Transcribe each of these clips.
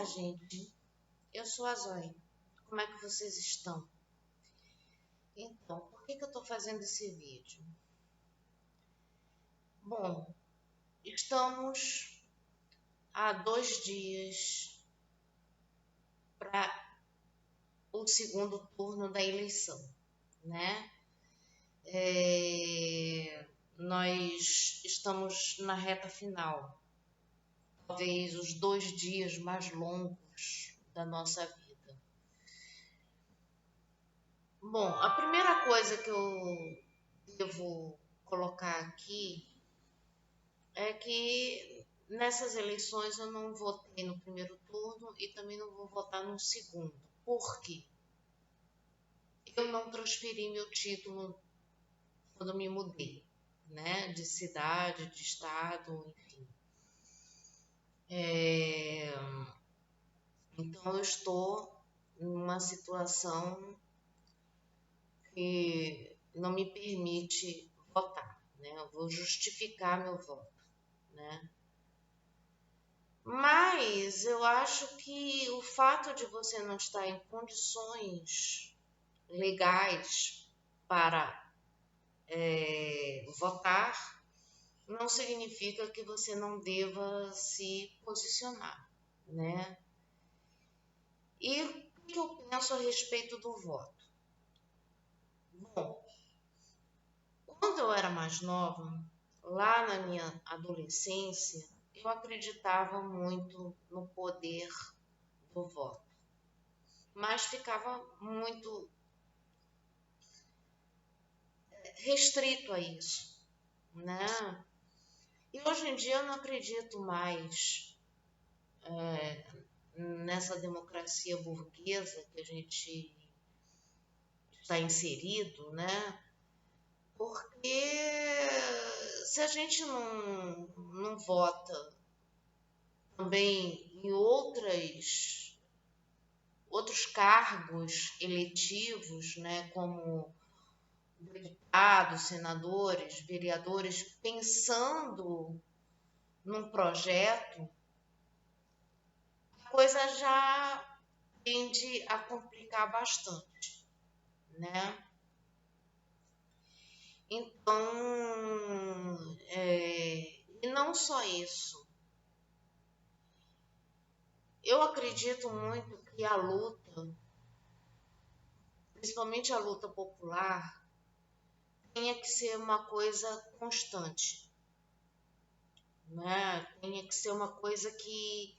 gente, eu sou a Zoe. Como é que vocês estão? Então, por que eu estou fazendo esse vídeo? Bom, estamos há 2 dias para o segundo turno da eleição, né? Nós estamos na reta final, talvez os 2 dias mais longos da nossa vida. Bom, a primeira coisa que eu devo colocar aqui é que nessas eleições eu não votei no primeiro turno e também não vou votar no segundo. Por quê? Eu não transferi meu título quando me mudei, né? De cidade, de estado, enfim. Então eu estou numa situação que não me permite votar, né? Eu vou justificar meu voto, né? Mas eu acho que o fato de você não estar em condições legais para votar não significa que você não deva se posicionar, né? E o que eu penso a respeito do voto? Bom, quando eu era mais nova, lá na minha adolescência, eu acreditava muito no poder do voto, mas ficava muito restrito a isso, né? E hoje em dia eu não acredito mais nessa democracia burguesa que a gente está inserido, né? Porque se a gente não vota também em outros cargos eletivos, né, como deputados, senadores, vereadores, pensando num projeto, a coisa já tende a complicar bastante, né? Então, e não só isso. Eu acredito muito que a luta, principalmente a luta popular, tenha que ser uma coisa constante, né? Tenha que ser uma coisa que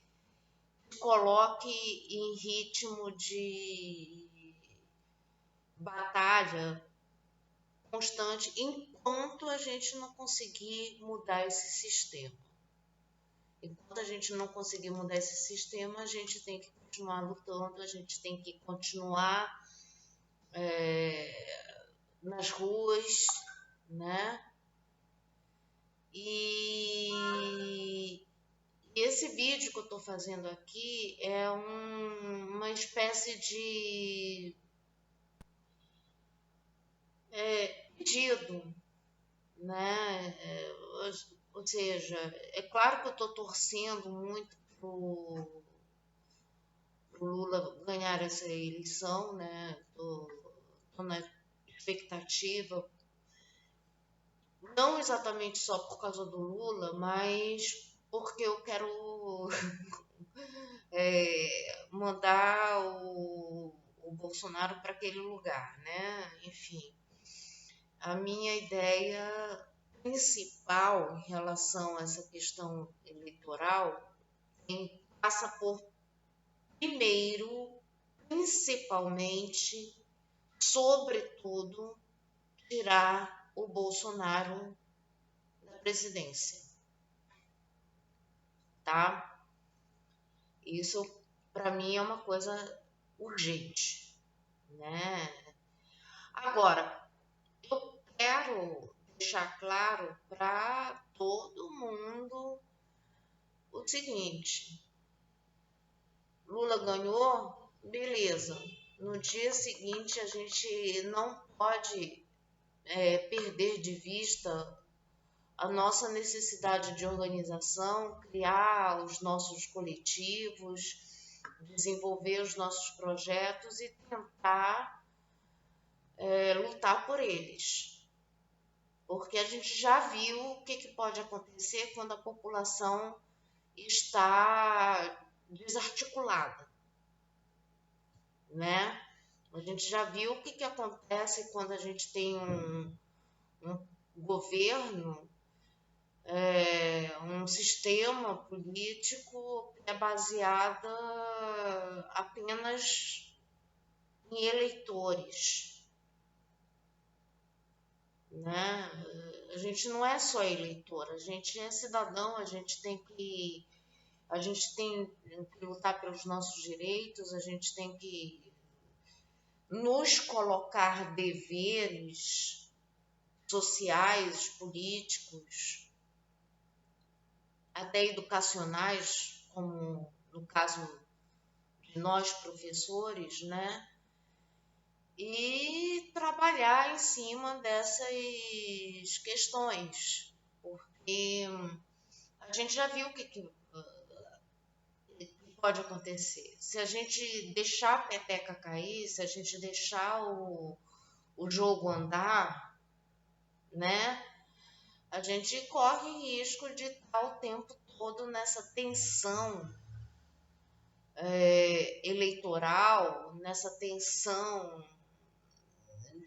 coloque em ritmo de batalha constante enquanto a gente não conseguir mudar esse sistema. Enquanto a gente não conseguir mudar esse sistema, a gente tem que continuar lutando, a gente tem que continuar nas ruas, né? E esse vídeo que eu estou fazendo aqui é uma espécie de pedido, né? Ou seja, é claro que eu estou torcendo muito pro Lula ganhar essa eleição, né? Tô na expectativa, não exatamente só por causa do Lula, mas porque eu quero mandar o Bolsonaro para aquele lugar, né? Enfim, a minha ideia principal em relação a essa questão eleitoral passa por, primeiro, principalmente, sobretudo, tirar o Bolsonaro da presidência, tá? Isso, para mim, é uma coisa urgente, né? Agora, eu quero deixar claro para todo mundo o seguinte: Lula ganhou, beleza. No dia seguinte, a gente não pode perder de vista a nossa necessidade de organização, criar os nossos coletivos, desenvolver os nossos projetos e tentar lutar por eles. Porque a gente já viu o que pode acontecer quando a população está desarticulada, né? A gente já viu o que acontece quando a gente tem um governo, um sistema político que é baseado apenas em eleitores, né? A gente não é só eleitor, a gente é cidadão, a gente tem que lutar pelos nossos direitos, a gente tem que nos colocar deveres sociais, políticos, até educacionais, como no caso de nós professores, né? E trabalhar em cima dessas questões, porque a gente já viu o que pode acontecer. Se a gente deixar a peteca cair, se a gente deixar o jogo andar, né? A gente corre risco de estar o tempo todo nessa tensão eleitoral, nessa tensão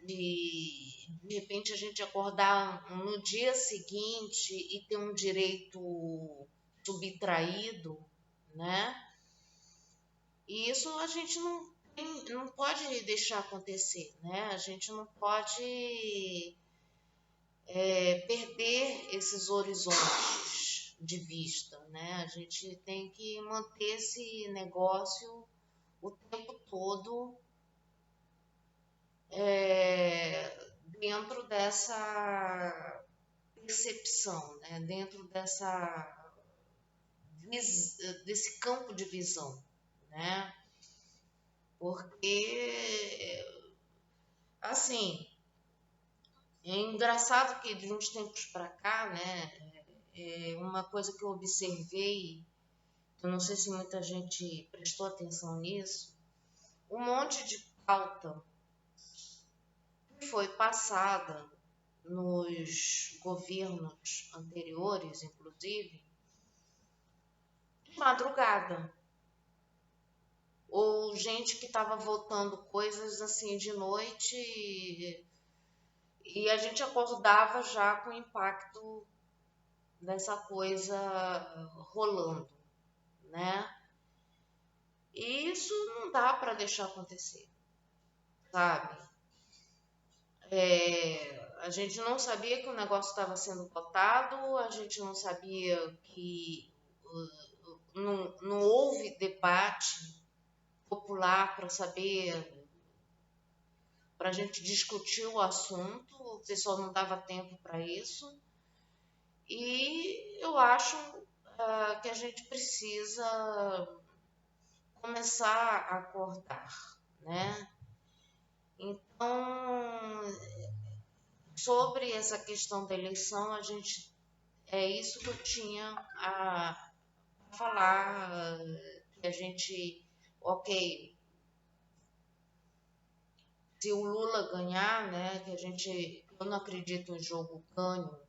de repente a gente acordar no dia seguinte e ter um direito subtraído, né? E isso a gente não pode deixar acontecer, né? A gente não pode perder esses horizontes de vista, né? A gente tem que manter esse negócio o tempo todo dentro dessa percepção, né? Dentro desse campo de visão, né? Porque, assim, é engraçado que de uns tempos para cá, né? Uma coisa que eu observei, eu não sei se muita gente prestou atenção nisso, um monte de pauta que foi passada nos governos anteriores, inclusive, de madrugada. Ou gente que estava votando coisas assim de noite e a gente acordava já com o impacto dessa coisa rolando, né? E isso não dá para deixar acontecer, sabe? A gente não sabia que o negócio estava sendo votado, a gente não sabia que não houve debate popular para saber, para a gente discutir o assunto, o pessoal não dava tempo para isso. E eu acho que a gente precisa começar a acordar, né? Então, sobre essa questão da eleição, é isso que eu tinha a falar, que a gente, ok, se o Lula ganhar, né, eu não acredito em jogo ganho,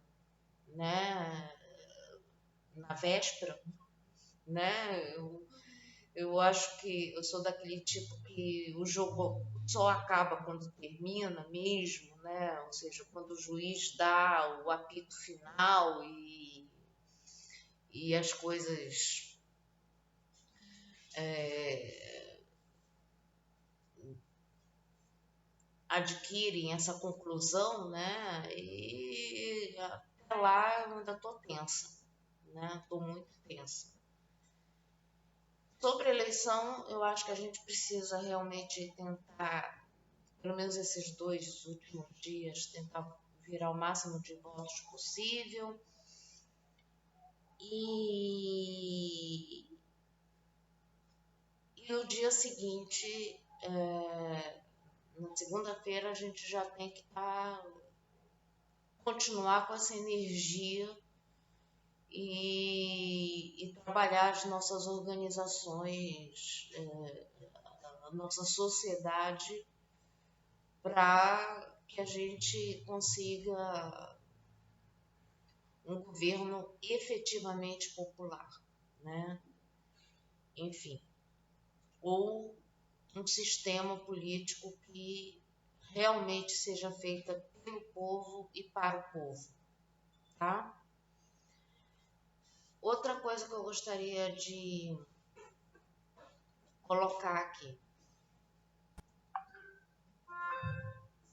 né, na véspera, né, eu acho que eu sou daquele tipo que o jogo só acaba quando termina mesmo, né, ou seja, quando o juiz dá o apito final e as coisas adquirem essa conclusão, né? E até lá eu ainda tô tensa, né? Tô muito tensa. Sobre a eleição, eu acho que a gente precisa realmente tentar, pelo menos esses 2 últimos dias, tentar virar o máximo de votos possível. E no dia seguinte, na segunda-feira, a gente já tem que continuar com essa energia e trabalhar trabalhar as nossas organizações, a nossa sociedade, para que a gente consiga um governo efetivamente popular, né? Enfim, ou um sistema político que realmente seja feita pelo povo e para o povo, tá? Outra coisa que eu gostaria de colocar aqui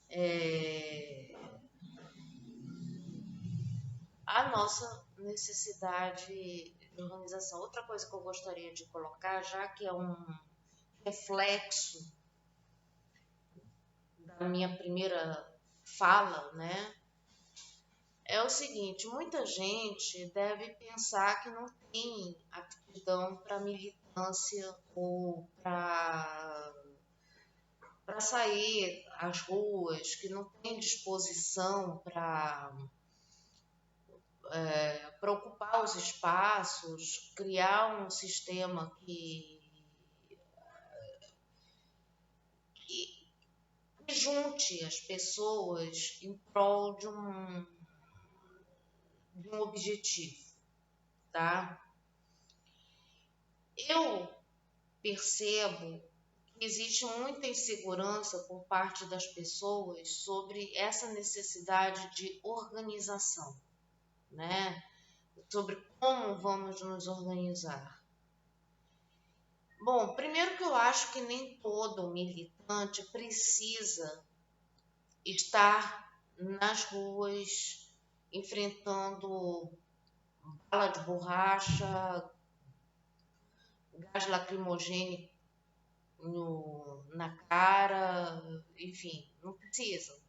é a nossa necessidade de organização. Outra coisa que eu gostaria de colocar, já que é um reflexo da minha primeira fala, né? É o seguinte, muita gente deve pensar que não tem aptidão para militância ou para sair às ruas, que não tem disposição para ocupar os espaços, criar um sistema que junte as pessoas em prol de um objetivo, tá? Eu percebo que existe muita insegurança por parte das pessoas sobre essa necessidade de organização, né? Sobre como vamos nos organizar. Bom, primeiro que eu acho que nem todo militante precisa estar nas ruas enfrentando bala de borracha, gás lacrimogêneo na cara, enfim, não precisa.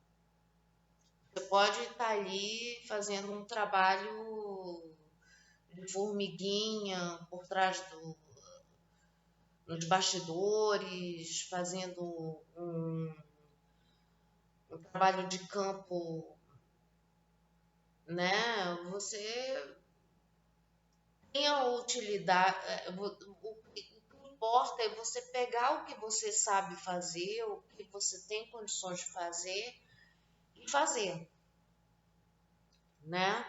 Você pode estar ali fazendo um trabalho de formiguinha por trás nos bastidores, fazendo um trabalho de campo, né? Você tem a utilidade. O que importa é você pegar o que você sabe fazer, o que você tem condições de fazer e fazer, né?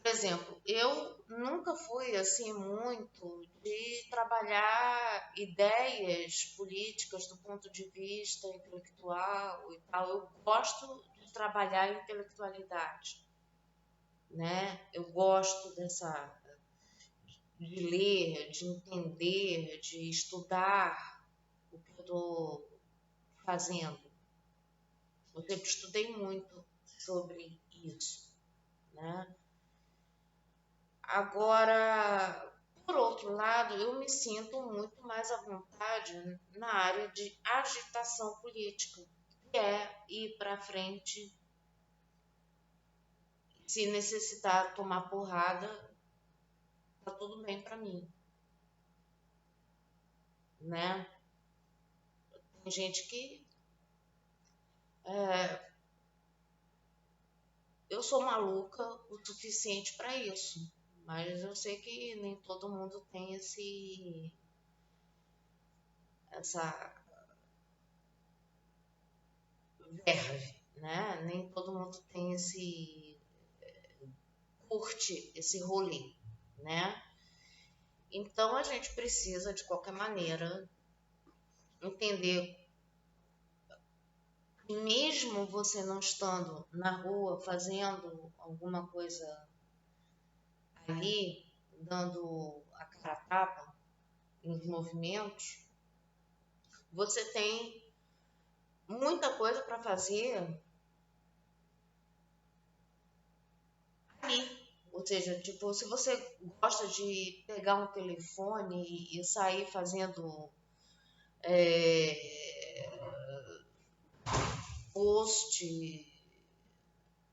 Por exemplo, eu nunca fui assim muito de trabalhar ideias políticas do ponto de vista intelectual e tal. Eu gosto de trabalhar a intelectualidade, né? Eu gosto de ler, de entender, de estudar o que eu estou fazendo. Eu sempre estudei muito sobre isso, né? Agora, por outro lado, eu me sinto muito mais à vontade na área de agitação política, que é ir para frente, se necessitar tomar porrada, tá tudo bem para mim, né? Tem gente que eu sou maluca o suficiente para isso, mas eu sei que nem todo mundo tem essa verve, né? Nem todo mundo tem curte esse rolê, né? Então a gente precisa de qualquer maneira entender que mesmo você não estando na rua fazendo alguma coisa ali, dando a cara a tapa nos movimentos, você tem muita coisa para fazer ali. Ou seja, tipo, se você gosta de pegar um telefone e sair fazendo post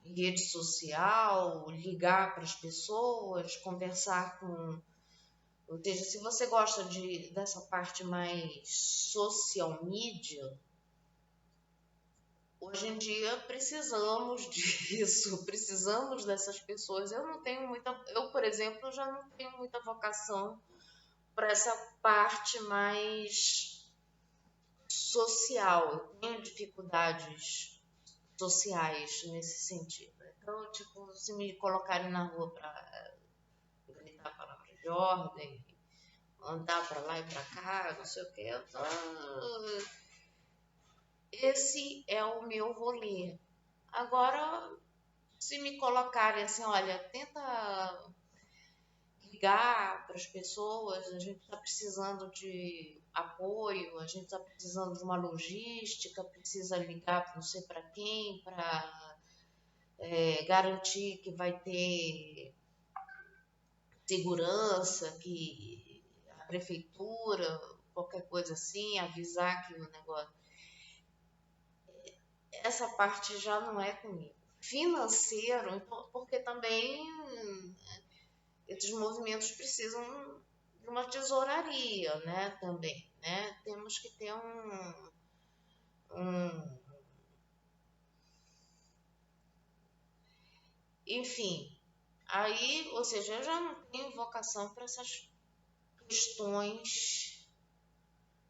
em rede social, ligar para as pessoas, conversar com. Ou seja, se você gosta dessa parte mais social media, hoje em dia precisamos disso, precisamos dessas pessoas. Eu não tenho muita, eu, por exemplo, já não tenho muita vocação para essa parte mais social. Eu tenho dificuldades sociais nesse sentido. Então, tipo, se me colocarem na rua para gritar palavras de ordem, andar para lá e para cá, não sei o que, esse é o meu rolê. Agora, se me colocarem assim, olha, tenta ligar para as pessoas, a gente está precisando de apoio, a gente está precisando de uma logística, precisa ligar não sei para quem, para garantir que vai ter segurança, que a prefeitura, qualquer coisa assim, avisar que o negócio. Essa parte já não é comigo. Financeiro, então, porque também esses movimentos precisam de uma tesouraria, né? Também, né? Temos que ter um enfim, aí, ou seja, eu já não tenho vocação para essas questões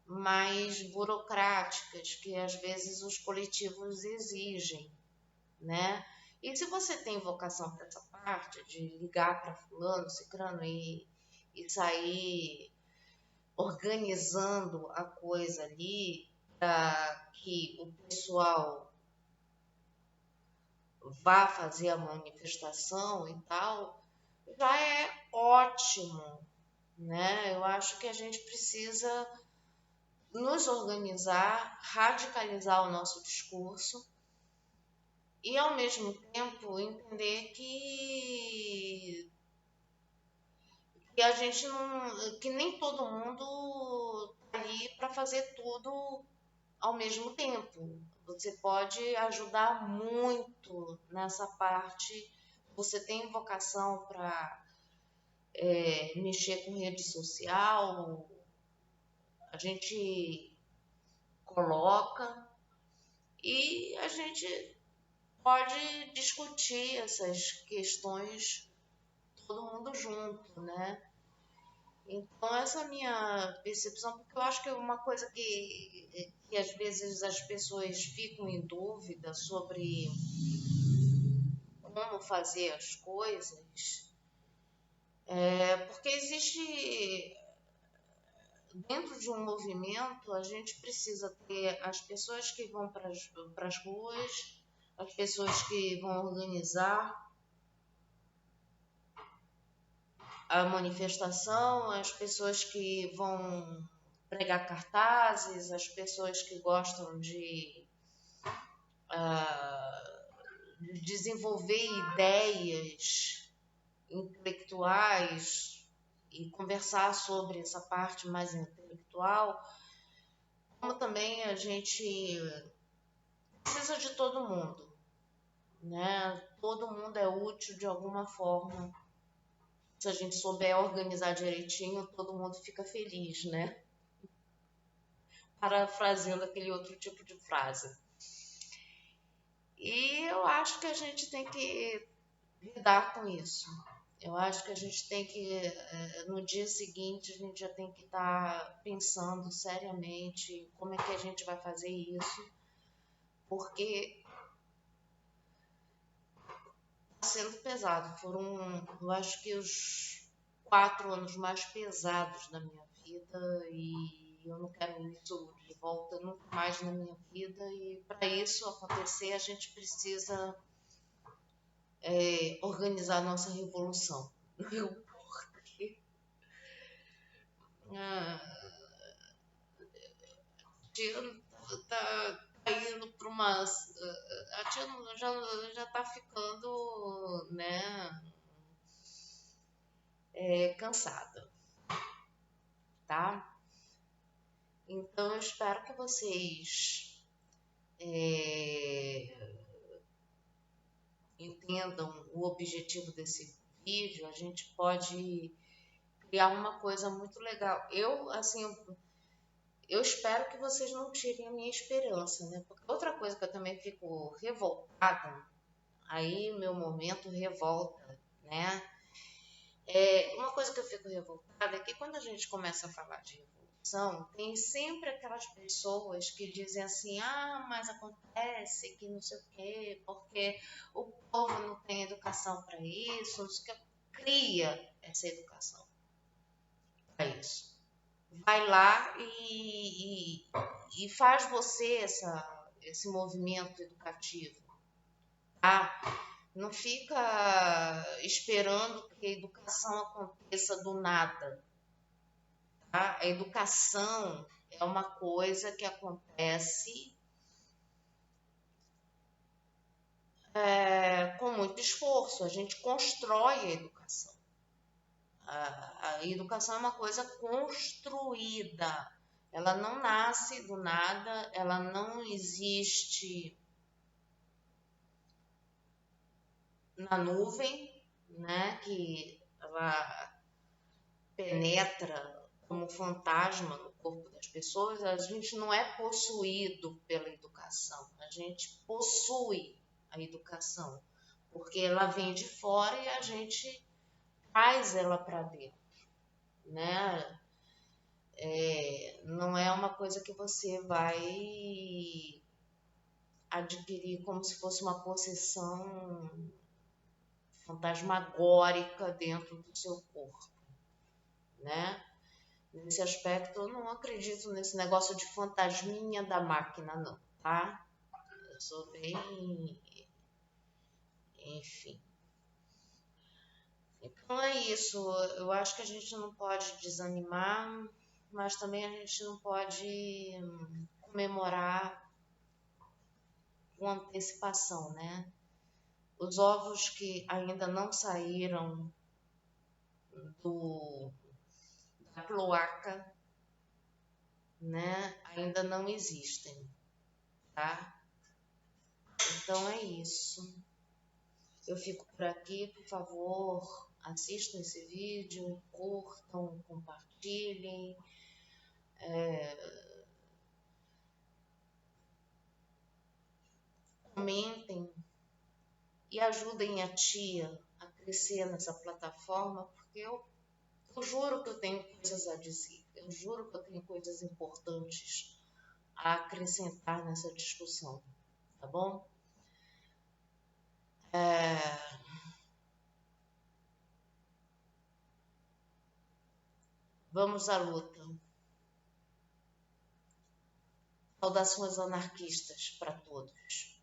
mais burocráticas que às vezes os coletivos exigem, né? E se você tem vocação para essa parte de ligar para fulano, cicrano e sair organizando a coisa ali para que o pessoal vá fazer a manifestação e tal, já é ótimo, né? Eu acho que a gente precisa nos organizar, radicalizar o nosso discurso e, ao mesmo tempo, entender que a gente não, que nem todo mundo tá ali para fazer tudo ao mesmo tempo. Você pode ajudar muito nessa parte. Você tem vocação para mexer com rede social, a gente coloca e a gente pode discutir essas questões todo mundo junto, né? Então, essa é a minha percepção, porque eu acho que é uma coisa que às vezes as pessoas ficam em dúvida sobre como fazer as coisas, porque existe, dentro de um movimento, a gente precisa ter as pessoas que vão para as ruas, as pessoas que vão organizar a manifestação, as pessoas que vão pregar cartazes, as pessoas que gostam de desenvolver ideias intelectuais e conversar sobre essa parte mais intelectual, como também a gente precisa de todo mundo, né? Todo mundo é útil de alguma forma. Se a gente souber organizar direitinho, todo mundo fica feliz, né? Parafraseando aquele outro tipo de frase. E eu acho que a gente tem que lidar com isso. Eu acho que a gente tem que, no dia seguinte, a gente já tem que estar pensando seriamente como é que a gente vai fazer isso, porque está sendo pesado. Eu acho que os 4 anos mais pesados da minha vida e eu não quero isso de volta nunca mais na minha vida. E para isso acontecer, a gente precisa organizar a nossa revolução. Porque a tia tá indo para uma. A tia já está ficando, né, cansada, tá? Então eu espero que vocês entendam o objetivo desse vídeo. A gente pode criar uma coisa muito legal. Eu, assim, eu espero que vocês não tirem a minha esperança, né? Porque outra coisa que eu também fico revoltada, aí meu momento revolta, né? Uma coisa que eu fico revoltada é que quando a gente começa a falar de revolução, tem sempre aquelas pessoas que dizem assim, mas acontece que não sei o quê, porque o povo não tem educação para isso, não sei o que, cria essa educação para isso. Vai lá e faz você esse movimento educativo, tá? Não fica esperando que a educação aconteça do nada, tá? A educação é uma coisa que acontece com muito esforço. A gente constrói a educação. A educação é uma coisa construída. Ela não nasce do nada, ela não existe na nuvem, né? Que ela penetra como fantasma no corpo das pessoas. A gente não é possuído pela educação, a gente possui a educação, porque ela vem de fora e a gente traz ela para dentro, né? Não é uma coisa que você vai adquirir como se fosse uma possessão fantasmagórica dentro do seu corpo, né? Nesse aspecto, eu não acredito nesse negócio de fantasminha da máquina, não, tá? Eu sou bem. Enfim. Então é isso. Eu acho que a gente não pode desanimar, mas também a gente não pode comemorar com antecipação, né? Os ovos que ainda não saíram do, da cloaca, né? Ainda não existem, tá? Então é isso. Eu fico por aqui, por favor, assistam esse vídeo, curtam, compartilhem, comentem e ajudem a tia a crescer nessa plataforma, porque eu juro que eu tenho coisas a dizer, eu juro que eu tenho coisas importantes a acrescentar nessa discussão, tá bom? Vamos à luta. Saudações anarquistas para todos.